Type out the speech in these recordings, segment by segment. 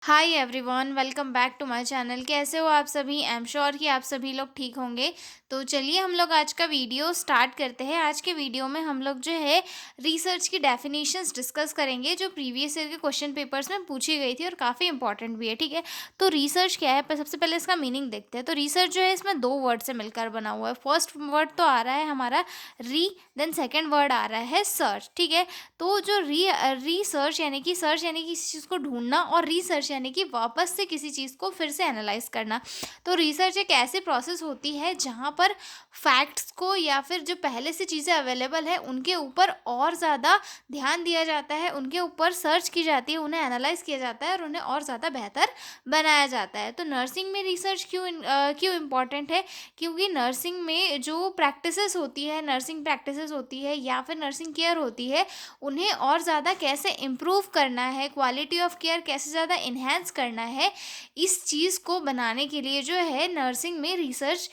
Hi everyone, welcome back to my channel. कैसे हो आप सभी? आई एम श्योर कि आप सभी लोग ठीक होंगे। तो चलिए हम लोग आज का वीडियो स्टार्ट करते हैं। आज के वीडियो में हम लोग जो है रिसर्च की डेफिनेशंस डिस्कस करेंगे जो प्रीवियस ईयर के क्वेश्चन पेपर्स में पूछी गई थी और काफ़ी इंपॉर्टेंट भी है। ठीक है, तो रिसर्च क्या है, सबसे पहले इसका मीनिंग देखते हैं। तो रिसर्च जो है इसमें दो वर्ड से मिलकर बना हुआ है। फर्स्ट वर्ड तो आ रहा है हमारा री, देन सेकेंड वर्ड आ रहा है सर्च। ठीक है, तो जो रिसर्च यानी कि सर्च यानी कि किसी चीज़ को ढूंढना, और रिसर्च यानी कि वापस से किसी चीज़ को फिर से एनालाइज करना। तो रिसर्च एक ऐसी प्रोसेस होती है जहाँ पर फैक्ट्स को या फिर जो पहले से चीज़ें अवेलेबल है उनके ऊपर और ज़्यादा ध्यान दिया जाता है, उनके ऊपर सर्च की जाती है, उन्हें एनालाइज किया जाता है और उन्हें और ज़्यादा बेहतर बनाया जाता है। तो नर्सिंग में रिसर्च क्यों इम्पॉर्टेंट है? क्योंकि नर्सिंग में जो प्रैक्टिसेस होती है, नर्सिंग प्रैक्टिसेस होती है या फिर नर्सिंग केयर होती है, उन्हें और ज़्यादा कैसे इम्प्रूव करना है, क्वालिटी ऑफ केयर कैसे ज़्यादा इन्हेंस करना है, इस चीज़ को बनाने के लिए जो है नर्सिंग में रिसर्च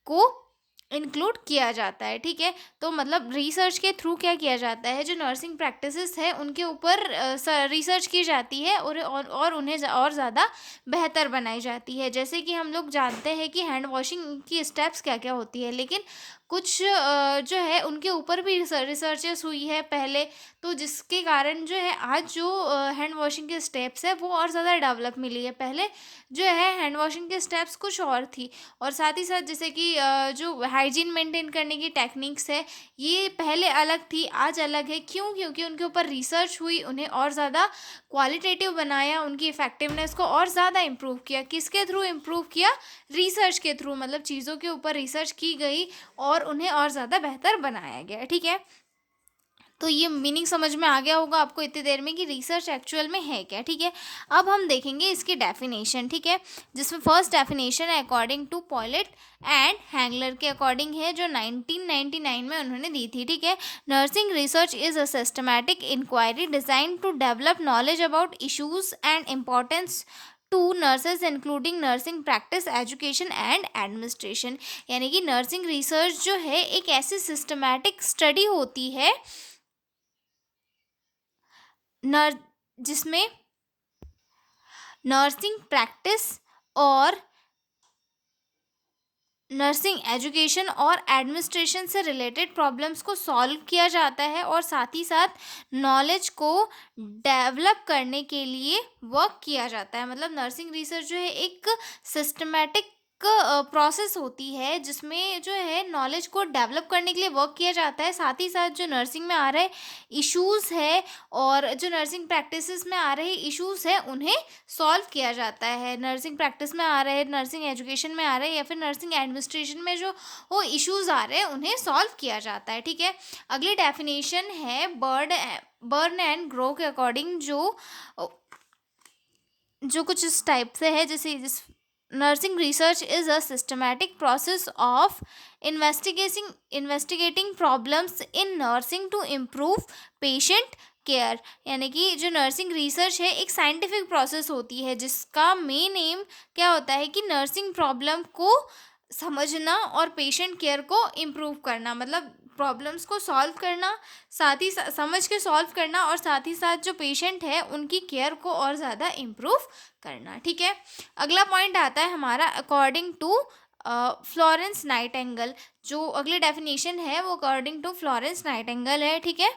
को इंक्लूड किया जाता है। ठीक है, तो मतलब रिसर्च के थ्रू क्या किया जाता है, जो नर्सिंग प्रैक्टिसेस है उनके ऊपर रिसर्च की जाती है और उन्हें और ज़्यादा बेहतर बनाई जाती है। जैसे कि हम लोग जानते हैं कि हैंड वॉशिंग की स्टेप्स क्या क्या होती है, लेकिन कुछ जो है उनके ऊपर भी रिसर्चेस हुई है पहले, तो जिसके कारण जो है आज जो हैंड वॉशिंग के स्टेप्स है वो और ज़्यादा डेवलप मिली है। पहले जो है हैंड वॉशिंग के स्टेप्स कुछ और थी, और साथ ही साथ जैसे कि जो हाइजीन मेंटेन करने की टेक्निक्स है ये पहले अलग थी, आज अलग है। क्यों? क्योंकि उनके ऊपर रिसर्च हुई, उन्हें और ज़्यादा क्वालिटेटिव बनाया, उनकी इफेक्टिवनेस को और ज़्यादा इम्प्रूव किया। किसके थ्रू इम्प्रूव किया? रिसर्च के थ्रू, मतलब चीज़ों के ऊपर रिसर्च की गई और उन्हें और ज़्यादा बेहतर बनाया गया। ठीक है, तो ये मीनिंग समझ में आ गया होगा आपको इतनी देर में कि रिसर्च एक्चुअल में है क्या। ठीक है, अब हम देखेंगे इसकी डेफिनेशन। ठीक है, जिसमें फर्स्ट डेफिनेशन है अकॉर्डिंग टू पॉलेट एंड हैंगलर के अकॉर्डिंग है, जो 1999 में उन्होंने दी थी। ठीक है, nursing research is a systematic inquiry design to develop knowledge about issues and importance to nurses including nursing practice, education and administration. यानी कि नर्सिंग रिसर्च जो है एक ऐसी सिस्टमैटिक स्टडी होती है नर जिसमें नर्सिंग प्रैक्टिस और नर्सिंग एजुकेशन और एडमिनिस्ट्रेशन से रिलेटेड प्रॉब्लम्स को सॉल्व किया जाता है, और साथ ही साथ नॉलेज को डेवलप करने के लिए वर्क किया जाता है। मतलब नर्सिंग रिसर्च जो है एक सिस्टमैटिक प्रोसेस होती है जिसमें जो है नॉलेज को डेवलप करने के लिए वर्क किया जाता है। साथ ही साथ जो नर्सिंग में आ रहे इश्यूज है और जो नर्सिंग प्रैक्टिसेस में आ रहे इश्यूज है उन्हें सॉल्व किया जाता है। नर्सिंग प्रैक्टिस में आ रहे, नर्सिंग एजुकेशन में आ रहे या फिर नर्सिंग एडमिनिस्ट्रेशन में जो वो इश्यूज आ रहे हैं उन्हें सॉल्व किया जाता है। ठीक है, अगली डेफिनेशन है बर्न एंड ग्रो के अकॉर्डिंग, जो कुछ इस टाइप से है, जैसे जिस nursing research is a systematic process of investigating problems in nursing to improve patient care. यानी कि जो नर्सिंग रिसर्च है एक साइंटिफिक प्रोसेस होती है जिसका मेन एम क्या होता है कि नर्सिंग प्रॉब्लम को समझना और पेशेंट केयर को इम्प्रूव करना, मतलब प्रॉब्लम्स को सॉल्व करना, साथ ही समझ के सॉल्व करना, और साथ ही साथ जो पेशेंट है उनकी केयर को और ज़्यादा इम्प्रूव करना। ठीक है, अगला पॉइंट आता है हमारा अकॉर्डिंग टू फ्लोरेंस नाइटिंगेल। जो अगली डेफिनेशन है वो अकॉर्डिंग टू फ्लोरेंस नाइटिंगेल है। ठीक है,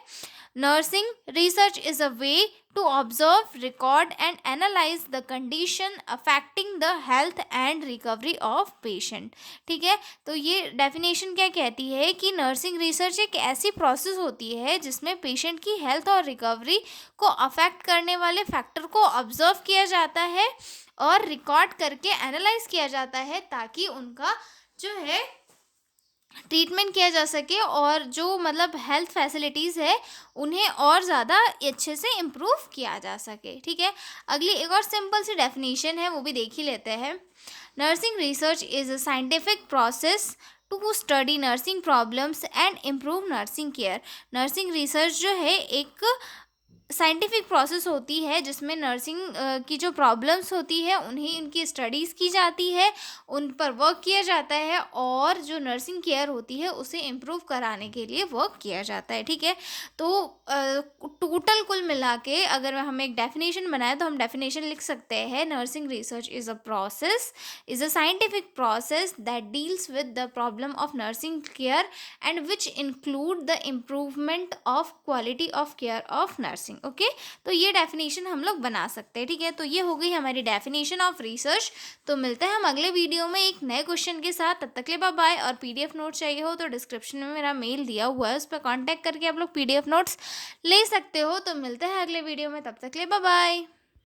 nursing research is a way to observe, record and analyze the condition affecting the health and recovery of patient। ठीक है, तो ये डेफिनेशन क्या कहती है कि नर्सिंग रिसर्च एक ऐसी प्रोसेस होती है जिसमें पेशेंट की हेल्थ और रिकवरी को अफेक्ट करने वाले फैक्टर को ऑब्जर्व किया जाता है और रिकॉर्ड करके एनालाइज किया जाता है, ताकि उनका जो है ट्रीटमेंट किया जा सके और जो मतलब हेल्थ फैसिलिटीज़ है उन्हें और ज़्यादा अच्छे से इम्प्रूव किया जा सके। ठीक है, अगली एक और सिंपल सी डेफिनेशन है वो भी देख ही लेते हैं। Nursing research is a scientific process to study nursing problems and improve nursing care. Nursing research जो है एक साइंटिफिक प्रोसेस होती है जिसमें नर्सिंग की जो प्रॉब्लम्स होती है उन्हें उनकी स्टडीज़ की जाती है, उन पर वर्क किया जाता है और जो नर्सिंग केयर होती है उसे इम्प्रूव कराने के लिए वर्क किया जाता है, ठीक है? तो टोटल कुल मिला के अगर हम एक डेफिनेशन बनाएँ तो हम डेफिनेशन लिख सकते हैं, nursing research is a scientific process that deals with the problem of nursing care and which include the improvement of quality of care of nursing. Okay, तो ये डेफिनेशन हम लोग बना सकते हैं, ठीक है? तो ये हो गई हमारी डेफिनेशन ऑफ रिसर्च। तो मिलते हैं हम अगले वीडियो में एक नए क्वेश्चन के साथ। तब तक के लिए बाय बाय। और पीडीएफ नोट चाहिए हो तो डिस्क्रिप्शन में मेरा मेल दिया हुआ है, उस पर कॉन्टैक्ट करके आप लोग पीडीएफ नोट्स ले सकते हो। तो मिलते हैं अगले वीडियो में, तब तक के लिए बाय बाय।